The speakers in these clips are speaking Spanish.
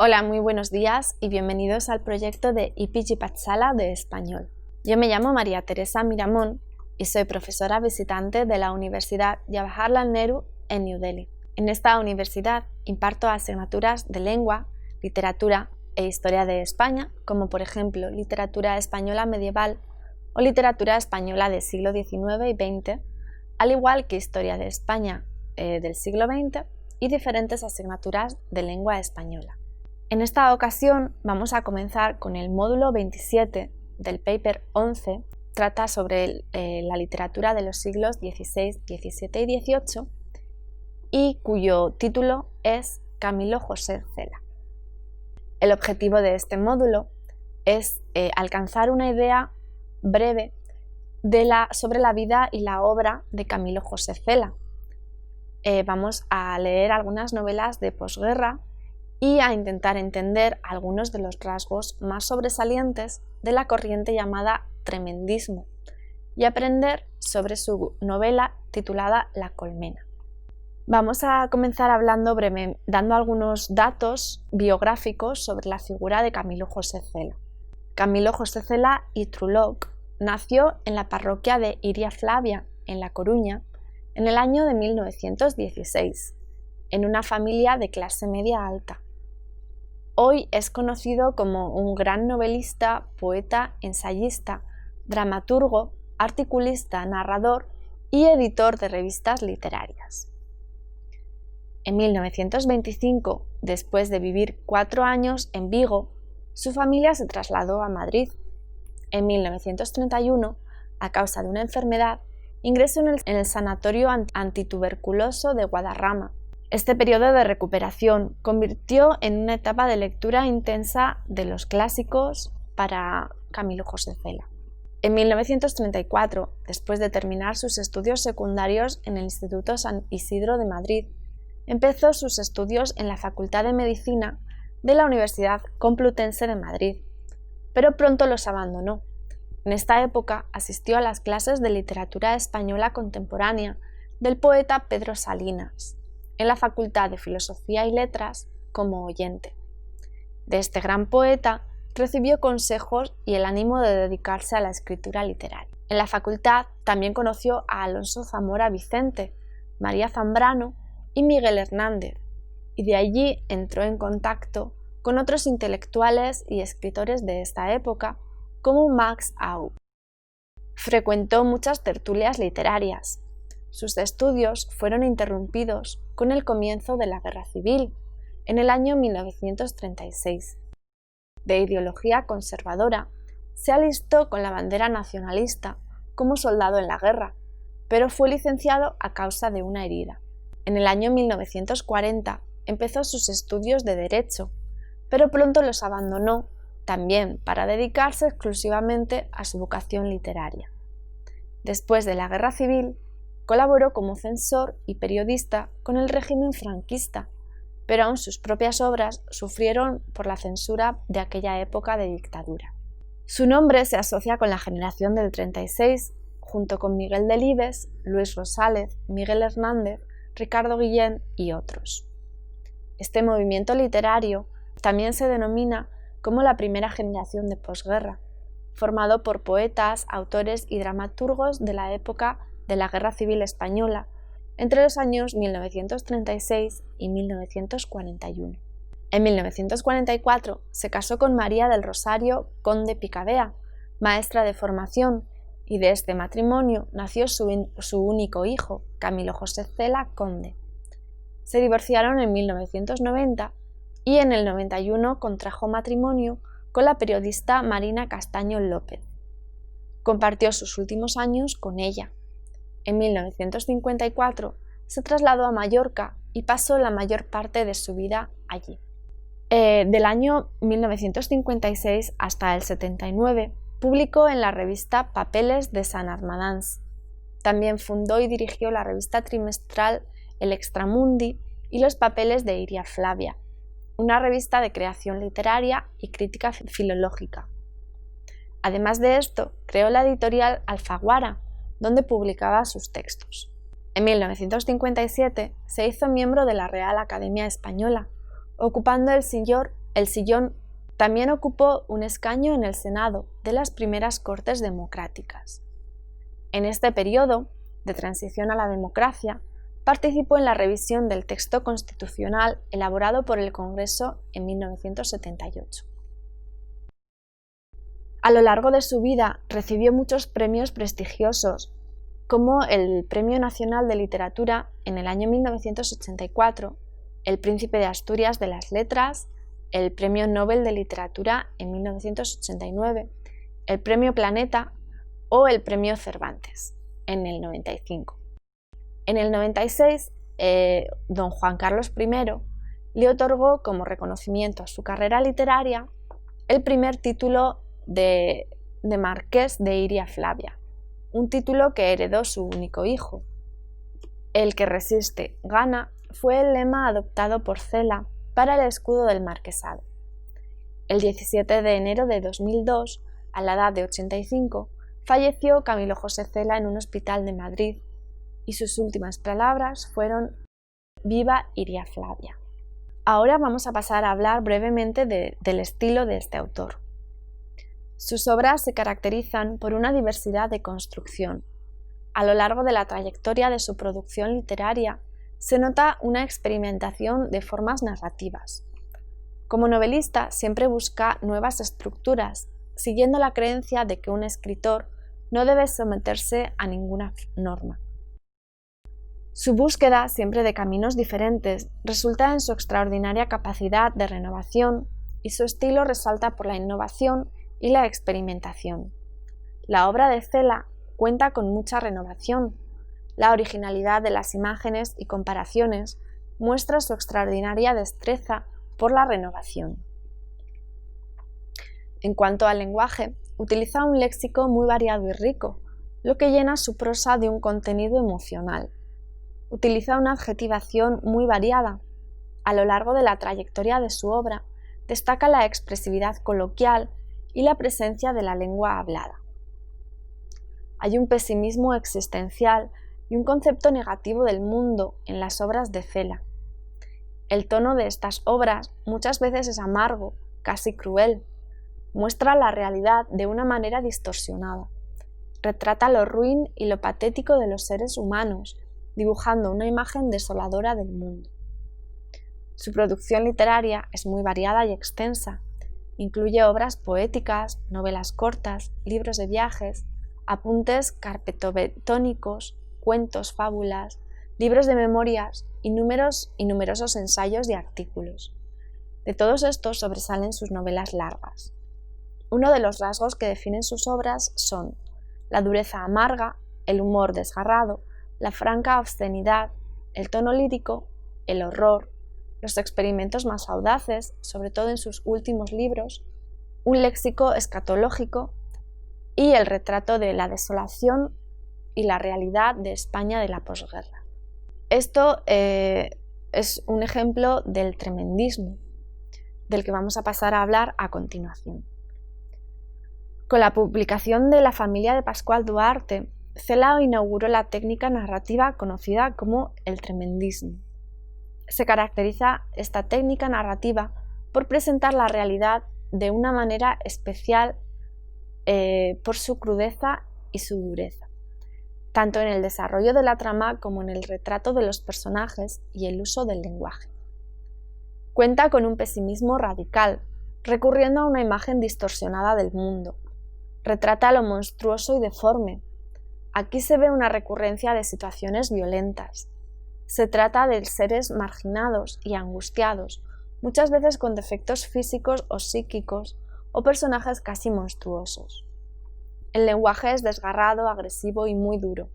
Hola, muy buenos días y bienvenidos al proyecto de IPG Pathshala de español. Yo me llamo María Teresa Miramón y soy profesora visitante de la Universidad Jawaharlal Nehru en New Delhi. En esta universidad imparto asignaturas de lengua, literatura e historia de España, como por ejemplo literatura española medieval o literatura española del siglo XIX y XX, al igual que historia de España del siglo XX y diferentes asignaturas de lengua española. En esta ocasión vamos a comenzar con el módulo 27 del paper 11, trata sobre la literatura de los siglos XVI, XVII y XVIII y cuyo título es Camilo José Cela. El objetivo de este módulo es alcanzar una idea breve sobre la vida y la obra de Camilo José Cela. Vamos a leer algunas novelas de posguerra y a intentar entender algunos de los rasgos más sobresalientes de la corriente llamada tremendismo y aprender sobre su novela titulada La colmena. Vamos a comenzar dando algunos datos biográficos sobre la figura de Camilo José Cela. Camilo José Cela y Trulloch nació en la parroquia de Iria Flavia, en La Coruña, en el año de 1916, en una familia de clase media alta. Hoy es conocido como un gran novelista, poeta, ensayista, dramaturgo, articulista, narrador y editor de revistas literarias. En 1925, después de vivir 4 años en Vigo, su familia se trasladó a Madrid. En 1931, a causa de una enfermedad, ingresó en el Sanatorio Antituberculoso de Guadarrama. Este periodo de recuperación convirtió en una etapa de lectura intensa de los clásicos para Camilo José Cela. En 1934, después de terminar sus estudios secundarios en el Instituto San Isidro de Madrid, empezó sus estudios en la Facultad de Medicina de la Universidad Complutense de Madrid, pero pronto los abandonó. En esta época asistió a las clases de literatura española contemporánea del poeta Pedro Salinas, en la Facultad de Filosofía y Letras como oyente. De este gran poeta recibió consejos y el ánimo de dedicarse a la escritura literaria. En la facultad también conoció a Alonso Zamora Vicente, María Zambrano y Miguel Hernández, y de allí entró en contacto con otros intelectuales y escritores de esta época, como Max Aub. Frecuentó muchas tertulias literarias. Sus estudios fueron interrumpidos con el comienzo de la Guerra Civil, en el año 1936. De ideología conservadora, se alistó con la bandera nacionalista como soldado en la guerra, pero fue licenciado a causa de una herida. En el año 1940 empezó sus estudios de Derecho, pero pronto los abandonó también para dedicarse exclusivamente a su vocación literaria. Después de la Guerra Civil, colaboró como censor y periodista con el régimen franquista, pero aún sus propias obras sufrieron por la censura de aquella época de dictadura. Su nombre se asocia con la generación del 36, junto con Miguel Delibes, Luis Rosález, Miguel Hernández, Ricardo Guillén y otros. Este movimiento literario también se denomina como la primera generación de posguerra, formado por poetas, autores y dramaturgos de la época de la Guerra Civil Española, entre los años 1936 y 1941. En 1944 se casó con María del Rosario Conde Picabea, maestra de formación, y de este matrimonio nació su único hijo, Camilo José Cela Conde. Se divorciaron en 1990 y en el 91 contrajo matrimonio con la periodista Marina Castaño López. Compartió sus últimos años con ella. En 1954 se trasladó a Mallorca y pasó la mayor parte de su vida allí. Del año 1956 hasta el 79 publicó en la revista Papeles de Sant Armadans. También fundó y dirigió la revista trimestral El Extramundi y los Papeles de Iria Flavia, una revista de creación literaria y crítica filológica. Además de esto, creó la editorial Alfaguara, donde publicaba sus textos. En 1957 se hizo miembro de la Real Academia Española, ocupando el el sillón también ocupó un escaño en el Senado de las primeras Cortes democráticas. En este periodo de transición a la democracia, participó en la revisión del texto constitucional elaborado por el Congreso en 1978. A lo largo de su vida recibió muchos premios prestigiosos, como el Premio Nacional de Literatura en el año 1984, el Príncipe de Asturias de las Letras, el Premio Nobel de Literatura en 1989, el Premio Planeta o el Premio Cervantes en el 95. En el 96, don Juan Carlos I le otorgó como reconocimiento a su carrera literaria el primer título de Marqués de Iria Flavia, un título que heredó su único hijo. El que resiste, gana fue el lema adoptado por Cela para el escudo del marquesado. El 17 de enero de 2002, a la edad de 85, falleció Camilo José Cela en un hospital de Madrid y sus últimas palabras fueron «Viva Iria Flavia». Ahora vamos a pasar a hablar brevemente del estilo de este autor. Sus obras se caracterizan por una diversidad de construcción. A lo largo de la trayectoria de su producción literaria se nota una experimentación de formas narrativas. Como novelista siempre busca nuevas estructuras, siguiendo la creencia de que un escritor no debe someterse a ninguna norma. Su búsqueda, siempre de caminos diferentes, resulta en su extraordinaria capacidad de renovación y su estilo resalta por la innovación y la experimentación. La obra de Cela cuenta con mucha renovación. La originalidad de las imágenes y comparaciones muestra su extraordinaria destreza por la renovación. En cuanto al lenguaje, utiliza un léxico muy variado y rico, lo que llena su prosa de un contenido emocional. Utiliza una adjetivación muy variada. A lo largo de la trayectoria de su obra, destaca la expresividad coloquial y la presencia de la lengua hablada. Hay un pesimismo existencial y un concepto negativo del mundo en las obras de Cela. El tono de estas obras muchas veces es amargo, casi cruel. Muestra la realidad de una manera distorsionada. Retrata lo ruin y lo patético de los seres humanos, dibujando una imagen desoladora del mundo. Su producción literaria es muy variada y extensa. Incluye obras poéticas, novelas cortas, libros de viajes, apuntes carpetobetónicos, cuentos, fábulas, libros de memorias y numerosos ensayos y artículos. De todos estos sobresalen sus novelas largas. Uno de los rasgos que definen sus obras son la dureza amarga, el humor desgarrado, la franca obscenidad, el tono lírico, el horror, los experimentos más audaces, sobre todo en sus últimos libros, un léxico escatológico y el retrato de la desolación y la realidad de España de la posguerra. Esto es un ejemplo del tremendismo, del que vamos a pasar a hablar a continuación. Con la publicación de La familia de Pascual Duarte, Cela inauguró la técnica narrativa conocida como el tremendismo. Se caracteriza esta técnica narrativa por presentar la realidad de una manera especial por su crudeza y su dureza, tanto en el desarrollo de la trama como en el retrato de los personajes y el uso del lenguaje. Cuenta con un pesimismo radical, recurriendo a una imagen distorsionada del mundo. Retrata lo monstruoso y deforme. Aquí se ve una recurrencia de situaciones violentas. Se trata de seres marginados y angustiados, muchas veces con defectos físicos o psíquicos, o personajes casi monstruosos. El lenguaje es desgarrado, agresivo y muy duro.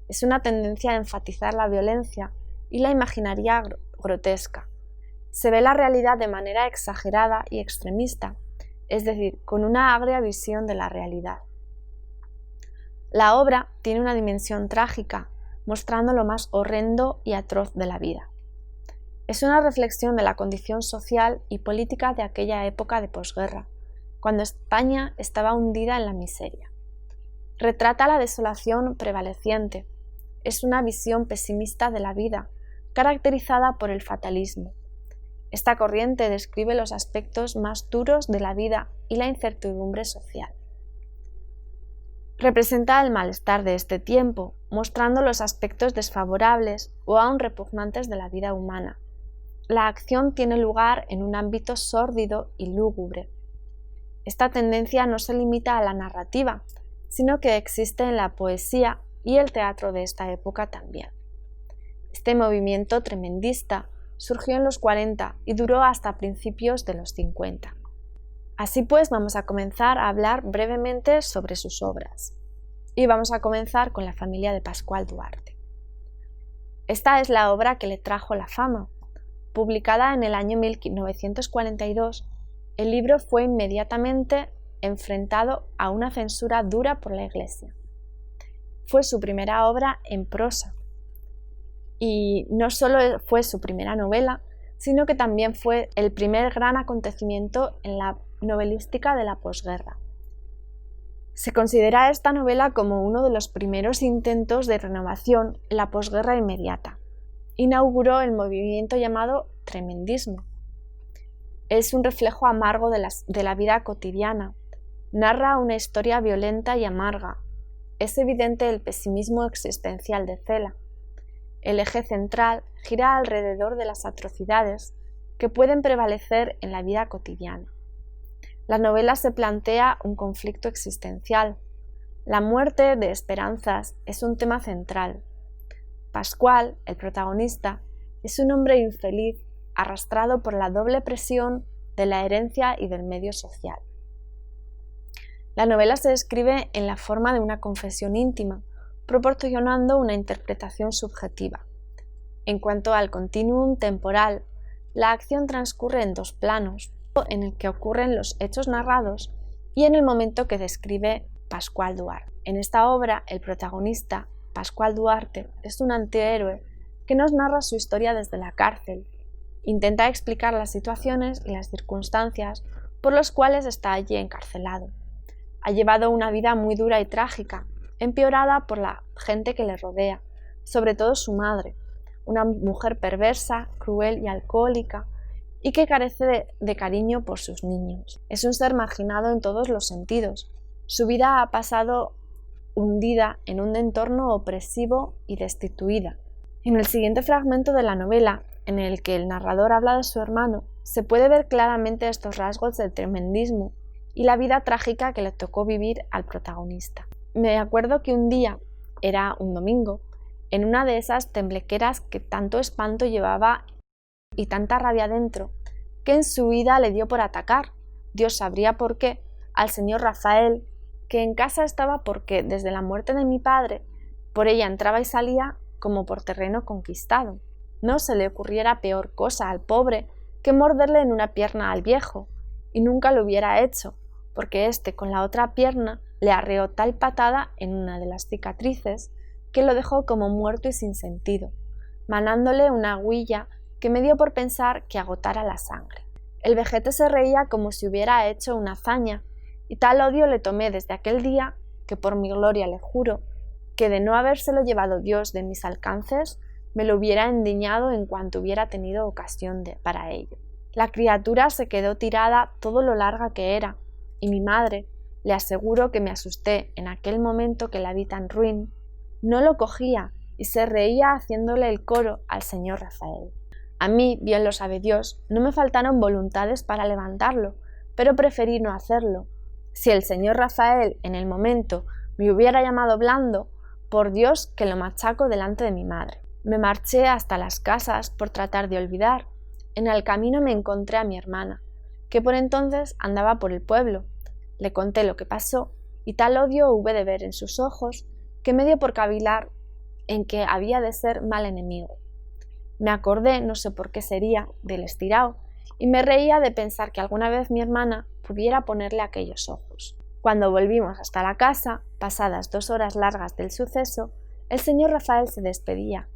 Es una tendencia a enfatizar la violencia y la imaginaria grotesca. Se ve la realidad de manera exagerada y extremista, es decir, con una agria visión de la realidad. La obra tiene una dimensión trágica, mostrando lo más horrendo y atroz de la vida. Es una reflexión de la condición social y política de aquella época de posguerra, cuando España estaba hundida en la miseria. Retrata la desolación prevaleciente. Es una visión pesimista de la vida, caracterizada por el fatalismo. Esta corriente describe los aspectos más duros de la vida y la incertidumbre social. Representa el malestar de este tiempo, mostrando los aspectos desfavorables o aún repugnantes de la vida humana. La acción tiene lugar en un ámbito sórdido y lúgubre. Esta tendencia no se limita a la narrativa, sino que existe en la poesía y el teatro de esta época también. Este movimiento tremendista surgió en los 40 y duró hasta principios de los 50. Así pues, vamos a comenzar a hablar brevemente sobre sus obras. Y vamos a comenzar con la familia de Pascual Duarte. Esta es la obra que le trajo la fama. Publicada en el año 1942, el libro fue inmediatamente enfrentado a una censura dura por la Iglesia. Fue su primera obra en prosa. Y no solo fue su primera novela, sino que también fue el primer gran acontecimiento en la novelística de la posguerra. Se considera esta novela como uno de los primeros intentos de renovación en la posguerra inmediata. Inauguró el movimiento llamado tremendismo. Es un reflejo amargo de la vida cotidiana. Narra una historia violenta y amarga. Es evidente el pesimismo existencial de Cela. El eje central gira alrededor de las atrocidades que pueden prevalecer en la vida cotidiana. La novela se plantea un conflicto existencial. La muerte de esperanzas es un tema central. Pascual, el protagonista, es un hombre infeliz, arrastrado por la doble presión de la herencia y del medio social. La novela se escribe en la forma de una confesión íntima, proporcionando una interpretación subjetiva. En cuanto al continuum temporal, la acción transcurre en dos planos, en el que ocurren los hechos narrados y en el momento que describe Pascual Duarte. En esta obra, el protagonista, Pascual Duarte, es un antihéroe que nos narra su historia desde la cárcel. Intenta explicar las situaciones y las circunstancias por las cuales está allí encarcelado. Ha llevado una vida muy dura y trágica, empeorada por la gente que le rodea, sobre todo su madre, una mujer perversa, cruel y alcohólica, y que carece de cariño por sus niños. Es un ser marginado en todos los sentidos. Su vida ha pasado hundida en un entorno opresivo y destituida. En el siguiente fragmento de la novela, en el que el narrador habla de su hermano, se puede ver claramente estos rasgos del tremendismo y la vida trágica que le tocó vivir al protagonista. Me acuerdo que un día, era un domingo, en una de esas temblequeras que tanto espanto llevaba y tanta rabia dentro, que en su vida le dio por atacar, Dios sabría por qué, al señor Rafael, que en casa estaba porque desde la muerte de mi padre, por ella entraba y salía como por terreno conquistado. No se le ocurriera peor cosa al pobre que morderle en una pierna al viejo, y nunca lo hubiera hecho, porque éste con la otra pierna le arreó tal patada en una de las cicatrices que lo dejó como muerto y sin sentido, manándole una huilla que me dio por pensar que agotara la sangre. El vejete se reía como si hubiera hecho una hazaña, y tal odio le tomé desde aquel día que por mi gloria le juro que de no habérselo llevado Dios de mis alcances, me lo hubiera endiñado en cuanto hubiera tenido ocasión para ello. La criatura se quedó tirada todo lo larga que era, y mi madre, le aseguro que me asusté en aquel momento que la vi tan ruin, no lo cogía y se reía haciéndole el coro al señor Rafael. A mí, bien lo sabe Dios, no me faltaron voluntades para levantarlo, pero preferí no hacerlo. Si el señor Rafael en el momento me hubiera llamado blando, por Dios que lo machaco delante de mi madre. Me marché hasta las casas por tratar de olvidar. En el camino me encontré a mi hermana, que por entonces andaba por el pueblo. Le conté lo que pasó y tal odio hube de ver en sus ojos que me dio por cavilar en que había de ser mal enemigo. Me acordé, no sé por qué sería, del estirao y me reía de pensar que alguna vez mi hermana pudiera ponerle aquellos ojos. Cuando volvimos hasta la casa, pasadas 2 horas largas del suceso, el señor Rafael se despedía.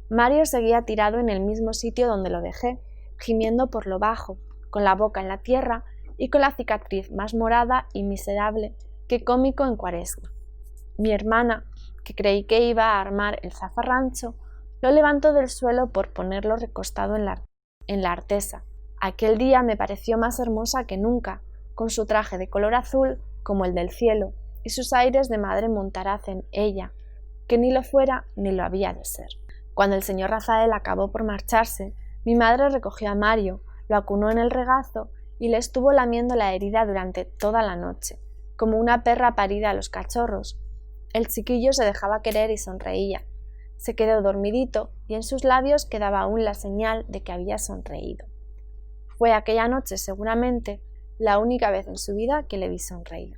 Mario seguía tirado en el mismo sitio donde lo dejé, gimiendo por lo bajo, con la boca en la tierra y con la cicatriz más morada y miserable que cómico en Cuaresma. Mi hermana, que creí que iba a armar el zafarrancho, lo levantó del suelo por ponerlo recostado en la artesa, Aquel día me pareció más hermosa que nunca, con su traje de color azul como el del cielo y sus aires de madre montaraz en ella, que ni lo fuera ni lo había de ser. Cuando el señor Rafael acabó por marcharse, mi madre recogió a Mario, lo acunó en el regazo y le estuvo lamiendo la herida durante toda la noche, como una perra parida a los cachorros. El chiquillo se dejaba querer y sonreía. Se quedó dormidito y en sus labios quedaba aún la señal de que había sonreído. Fue aquella noche, seguramente, la única vez en su vida que le vi sonreír.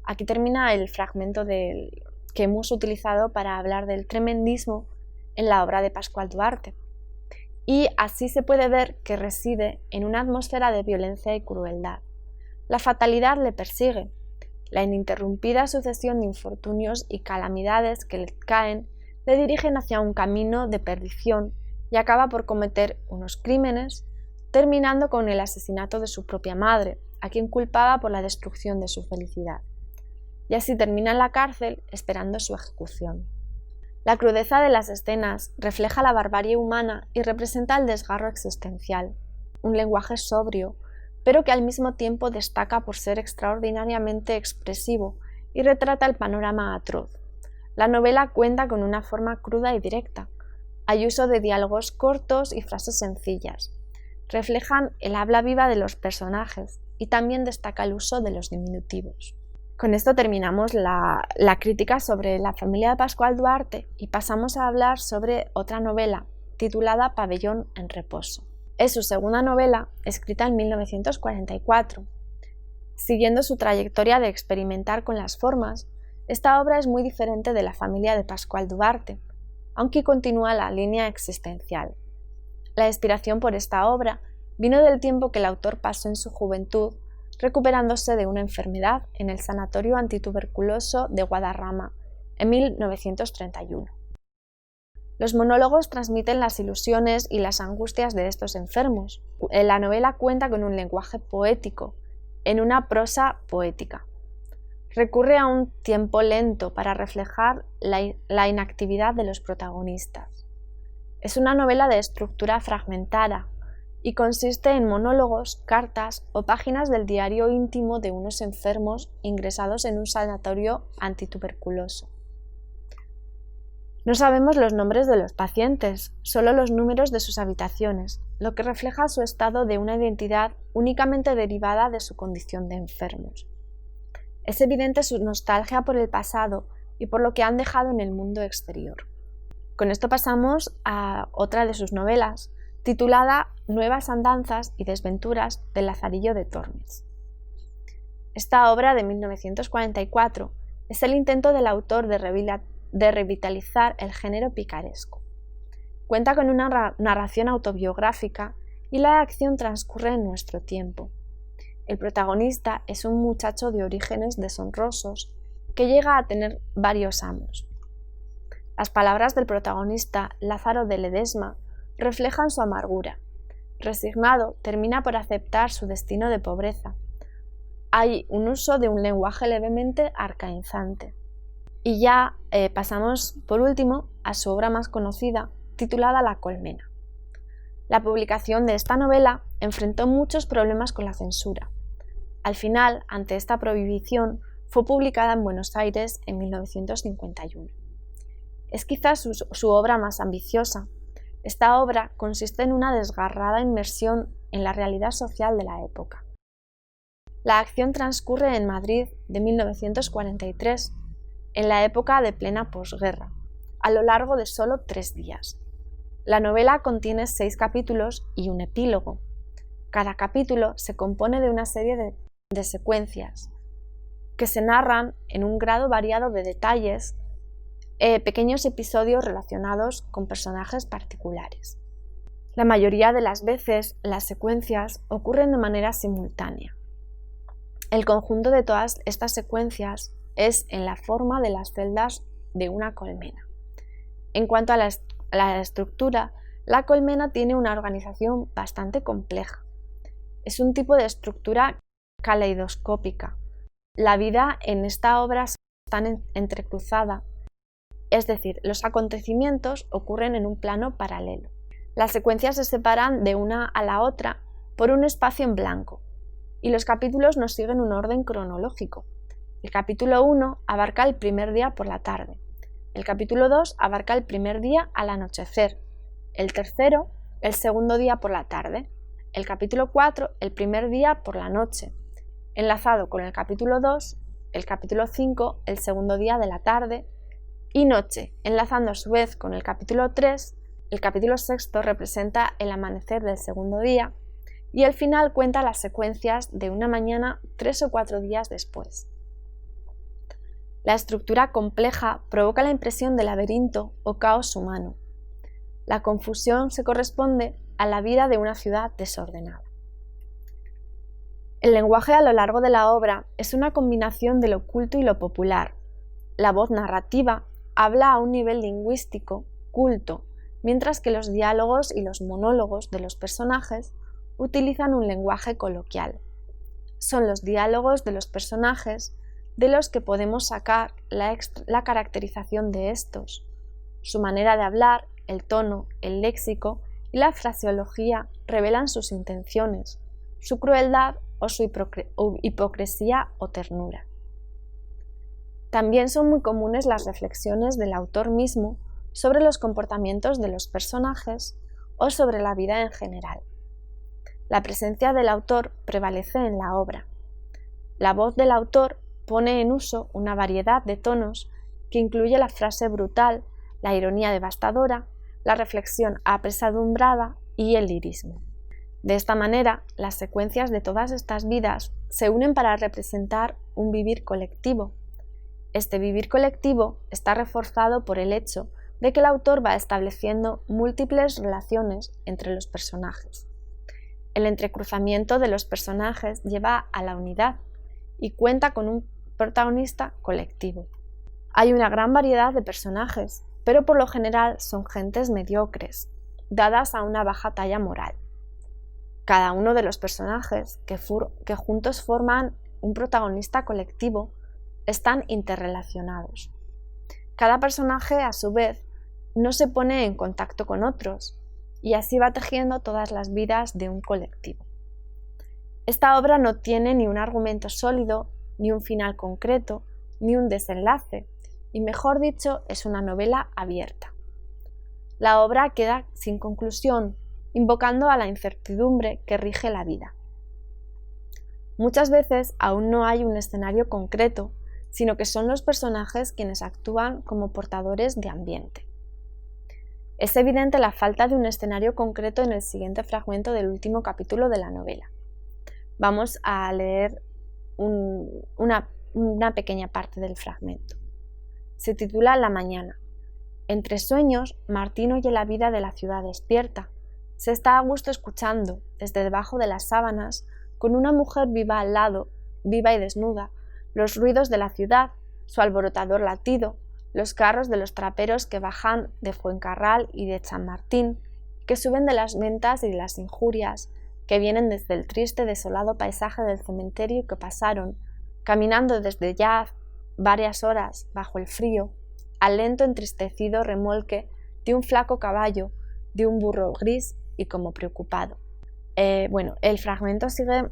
Aquí termina el fragmento que hemos utilizado para hablar del tremendismo en la obra de Pascual Duarte. Y así se puede ver que reside en una atmósfera de violencia y crueldad. La fatalidad le persigue. La ininterrumpida sucesión de infortunios y calamidades que le caen le dirigen hacia un camino de perdición y acaba por cometer unos crímenes, terminando con el asesinato de su propia madre, a quien culpaba por la destrucción de su felicidad. Y así termina en la cárcel esperando su ejecución. La crudeza de las escenas refleja la barbarie humana y representa el desgarro existencial, un lenguaje sobrio, pero que al mismo tiempo destaca por ser extraordinariamente expresivo y retrata el panorama atroz. La novela cuenta con una forma cruda y directa. Hay uso de diálogos cortos y frases sencillas. Reflejan el habla viva de los personajes y también destaca el uso de los diminutivos. Con esto terminamos la crítica sobre la familia de Pascual Duarte y pasamos a hablar sobre otra novela titulada Pabellón en reposo. Es su segunda novela, escrita en 1944. Siguiendo su trayectoria de experimentar con las formas, esta obra es muy diferente de la familia de Pascual Duarte, aunque continúa la línea existencial. La inspiración por esta obra vino del tiempo que el autor pasó en su juventud recuperándose de una enfermedad en el Sanatorio Antituberculoso de Guadarrama en 1931. Los monólogos transmiten las ilusiones y las angustias de estos enfermos. La novela cuenta con un lenguaje poético, en una prosa poética. Recurre a un tiempo lento para reflejar la inactividad de los protagonistas. Es una novela de estructura fragmentada y consiste en monólogos, cartas o páginas del diario íntimo de unos enfermos ingresados en un sanatorio antituberculoso. No sabemos los nombres de los pacientes, solo los números de sus habitaciones, lo que refleja su estado de una identidad únicamente derivada de su condición de enfermos. Es evidente su nostalgia por el pasado y por lo que han dejado en el mundo exterior. Con esto pasamos a otra de sus novelas, titulada Nuevas andanzas y desventuras del Lazarillo de Tormes. Esta obra de 1944 es el intento del autor de revitalizar el género picaresco. Cuenta con una narración autobiográfica y la acción transcurre en nuestro tiempo. El protagonista es un muchacho de orígenes deshonrosos que llega a tener varios amos. Las palabras del protagonista, Lázaro de Ledesma, reflejan su amargura. Resignado, termina por aceptar su destino de pobreza. Hay un uso de un lenguaje levemente arcaizante. Y ya pasamos, por último, a su obra más conocida, titulada La colmena. La publicación de esta novela enfrentó muchos problemas con la censura. Al final, ante esta prohibición, fue publicada en Buenos Aires en 1951. Es quizás su obra más ambiciosa. Esta obra consiste en una desgarrada inmersión en la realidad social de la época. La acción transcurre en Madrid de 1943, en la época de plena posguerra, a lo largo de solo 3 días. La novela contiene 6 capítulos y un epílogo. Cada capítulo se compone de una serie de secuencias que se narran en un grado variado de detalles, pequeños episodios relacionados con personajes particulares. La mayoría de las veces las secuencias ocurren de manera simultánea. El conjunto de todas estas secuencias es en la forma de las celdas de una colmena. En cuanto a la estructura, la colmena tiene una organización bastante compleja. Es un tipo de estructura caleidoscópica. La vida en esta obra está entrecruzada, es decir, los acontecimientos ocurren en un plano paralelo. Las secuencias se separan de una a la otra por un espacio en blanco y los capítulos no siguen un orden cronológico. El capítulo 1 abarca el primer día por la tarde, el capítulo 2 abarca el primer día al anochecer, el tercero el segundo día por la tarde, el capítulo 4 el primer día por la noche, enlazado con el capítulo 2, el capítulo 5 el segundo día de la tarde y noche, enlazando a su vez con el capítulo 3, el capítulo 6 representa el amanecer del segundo día y el final cuenta las secuencias de una mañana 3 o 4 días después. La estructura compleja provoca la impresión de laberinto o caos humano. La confusión se corresponde a la vida de una ciudad desordenada. El lenguaje a lo largo de la obra es una combinación de lo culto y lo popular. La voz narrativa habla a un nivel lingüístico, culto, mientras que los diálogos y los monólogos de los personajes utilizan un lenguaje coloquial. Son los diálogos de los personajes de los que podemos sacar la caracterización de estos. Su manera de hablar, el tono, el léxico y la fraseología revelan sus intenciones, su crueldad o su hipocresía o ternura. También son muy comunes las reflexiones del autor mismo sobre los comportamientos de los personajes o sobre la vida en general. La presencia del autor prevalece en la obra. La voz del autor pone en uso una variedad de tonos que incluye la frase brutal, la ironía devastadora, la reflexión apesadumbrada y el lirismo. De esta manera, las secuencias de todas estas vidas se unen para representar un vivir colectivo. Este vivir colectivo está reforzado por el hecho de que el autor va estableciendo múltiples relaciones entre los personajes. El entrecruzamiento de los personajes lleva a la unidad y cuenta con un protagonista colectivo. Hay una gran variedad de personajes, pero por lo general son gentes mediocres, dadas a una baja talla moral. Cada uno de los personajes que juntos forman un protagonista colectivo están interrelacionados. Cada personaje, a su vez, no se pone en contacto con otros, y así va tejiendo todas las vidas de un colectivo. Esta obra no tiene ni un argumento sólido, ni un final concreto, ni un desenlace, y mejor dicho, es una novela abierta. La obra queda sin conclusión, invocando a la incertidumbre que rige la vida. Muchas veces aún no hay un escenario concreto, sino que son los personajes quienes actúan como portadores de ambiente. Es evidente la falta de un escenario concreto en el siguiente fragmento del último capítulo de la novela. Vamos a leer una pequeña parte del fragmento. Se titula La mañana. Entre sueños, Martín oye la vida de la ciudad despierta. Se está a gusto escuchando, desde debajo de las sábanas, con una mujer viva al lado, viva y desnuda, los ruidos de la ciudad, su alborotador latido, los carros de los traperos que bajan de Fuencarral y de Chamartín, que suben de las ventas y de las injurias, que vienen desde el triste, desolado paisaje del cementerio y que pasaron, caminando desde ya varias horas bajo el frío, al lento entristecido remolque de un flaco caballo, de un burro gris y como preocupado. El fragmento sigue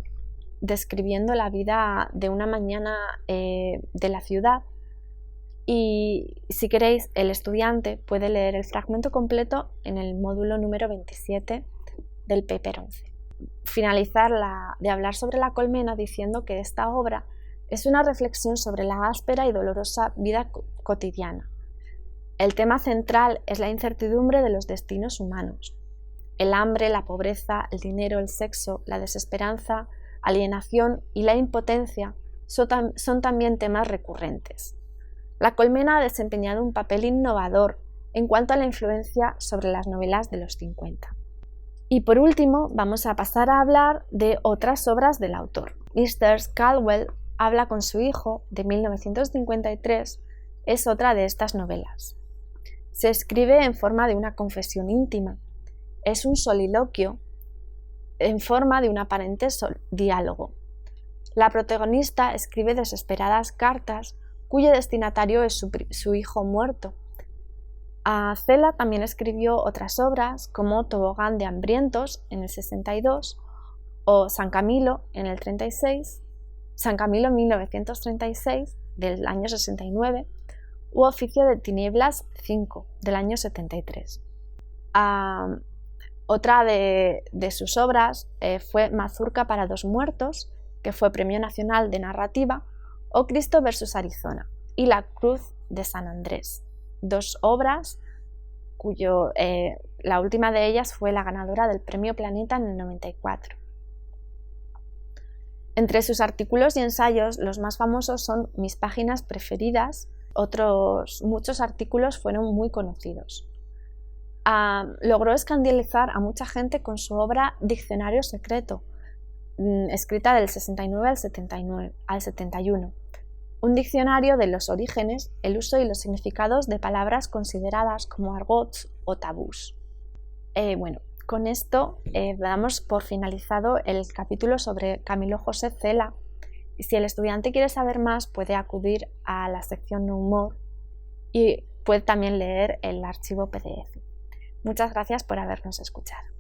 describiendo la vida de una mañana de la ciudad, y si queréis, el estudiante puede leer el fragmento completo en el módulo número 27 del paper 11. Finalizar de hablar sobre La colmena diciendo que esta obra es una reflexión sobre la áspera y dolorosa vida cotidiana. El tema central es la incertidumbre de los destinos humanos. El hambre, la pobreza, el dinero, el sexo, la desesperanza, alienación y la impotencia son también temas recurrentes. La colmena ha desempeñado un papel innovador en cuanto a la influencia sobre las novelas de los 50. Y por último, vamos a pasar a hablar de otras obras del autor. Mr. Caldwell habla con su hijo, de 1953, es otra de estas novelas. Se escribe en forma de una confesión íntima. Es un soliloquio en forma de un aparente diálogo. La protagonista escribe desesperadas cartas cuyo destinatario es su hijo muerto. Cela también escribió otras obras como Tobogán de hambrientos en el 62 o San Camilo en el 36, San Camilo en 1936 del año 69 u Oficio de tinieblas 5 del año 73. Otra de sus obras fue Mazurca para dos muertos, que fue Premio Nacional de Narrativa, o Cristo versus Arizona y La Cruz de San Andrés, dos obras la última de ellas fue la ganadora del Premio Planeta en el 94. Entre sus artículos y ensayos, los más famosos son Mis páginas preferidas. Otros muchos artículos fueron muy conocidos. Logró escandalizar a mucha gente con su obra Diccionario secreto, escrita del 69 al 71. Un diccionario de los orígenes, el uso y los significados de palabras consideradas como argots o tabús. Con esto damos por finalizado el capítulo sobre Camilo José Cela. Y si el estudiante quiere saber más, puede acudir a la sección No More y puede también leer el archivo PDF. Muchas gracias por habernos escuchado.